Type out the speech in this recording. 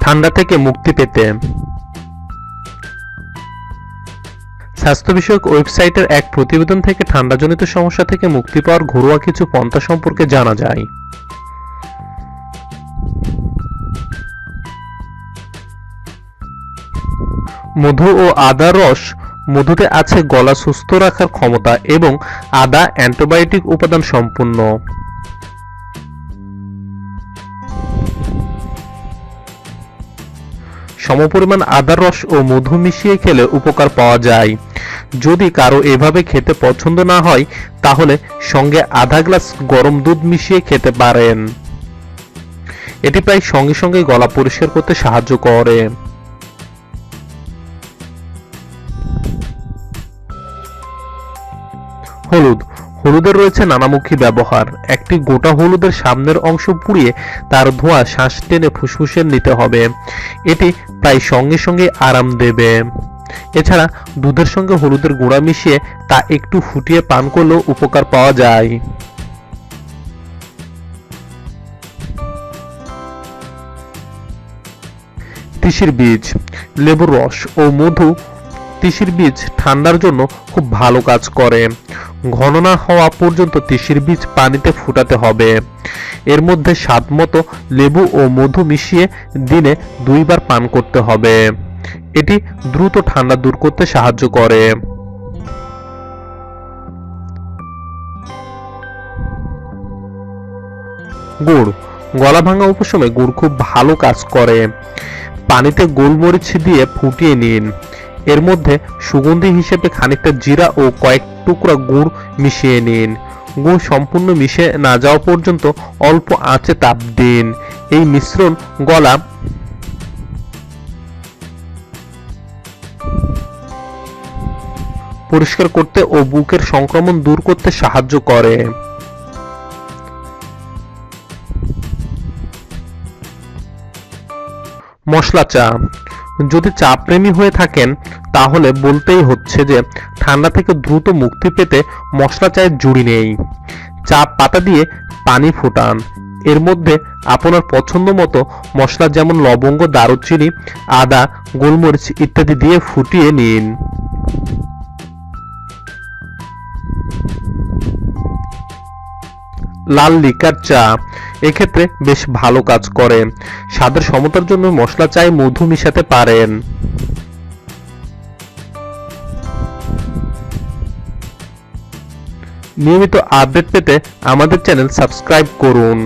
ঠান্ডা থেকে মুক্তি পেতে। স্বাস্থ্য বিষয়ক ওয়েবসাইটের এক প্রতিবেদন থেকে ঠান্ডাজনিত সমস্যা থেকে মুক্তি পাওয়ার ঘরোয়া কিছু পন্থা সম্পর্কে জানা যায়। মধু ও আদার রস। মধুতে আছে গলা সুস্থ রাখার ক্ষমতা এবং আদা অ্যান্টিবায়োটিক উপাদান সম্পন্ন। সমপরিমাণ আদার রস ও মধু মিশিয়ে খেলে উপকার পাওয়া যায়। যদি কারো এভাবে খেতে পছন্দ না হয় তাহলে সঙ্গে আধা গ্লাস গরম দুধ মিশিয়ে খেতে পারেন। এটি প্রায় সঙ্গে সঙ্গে গলা পরিষ্কার করতে সাহায্য করে। হলুদ। হলুদের রয়েছে নানামুখী ব্যবহার। একটি গোটা হলুদের সামনের অংশ পুড়িয়ে তার ধোঁয়া শ্বাস টেনে ফুসফুসে নিতে হবে। এটি প্রায় সঙ্গে সঙ্গে আরাম দেবে। এছাড়া দুধের সঙ্গে হলুদের গুঁড়া মিশিয়ে তা একটু ফুটিয়ে পান করলেও উপকার পাওয়া যায়। তিসির বীজ। লেবুর রস ও মধু। তিসির বীজ ঠান্ডার জন্য খুব ভালো কাজ করে। ঘন না হওয়া পর্যন্ত তিসির বীজ পানিতে ফুটাতে হবে। এর মধ্যে স্বাদ মতো লেবু ও মধু মিশিয়ে দিনে 2 বার পান করতে হবে। এটি দ্রুত ঠান্ডা দূর করতে সাহায্য করে। গুড়। গলা ভাঙা উপশমে গুড় খুব ভালো কাজ করে। পানিতে গোলমরিচ দিয়ে ফুটিয়ে নিন। এর মধ্যে সুগন্ধি হিসেবে খানিকটা জিরা ও কয়েক টুকরা গুড় মিশিয়ে নিন। গুড় সম্পূর্ণ মিশে না যাওয়া পর্যন্ত অল্প আঁচে তাপ দিন। এই মিশ্রণ গলা পরিষ্কার করতে ও বুকের সংক্রমণ দূর করতে সাহায্য করে। মশলা চা। যদি চা প্রেমী হয়ে থাকেন তাহলে বলতেই হচ্ছে যে ঠান্ডা থেকে দ্রুত মুক্তি পেতে মশলা চায়ের জুড়ি নেই। চা পাতা দিয়ে পানি ফোটান। এর মধ্যে আপনার পছন্দ মতো মশলা যেমন লবঙ্গ, দারুচিনি, আদা, গোলমরিচ ইত্যাদি দিয়ে ফুটিয়ে নিন। লাল লিকার চা এক্ষেত্রে বেশ ভালো কাজ করে। স্বাদের সমতার জন্য মশলা চায়ে মধু মিশাতে পারেন। নিয়মিত আপডেট পেতে আমাদের চ্যানেল সাবস্ক্রাইব করুন।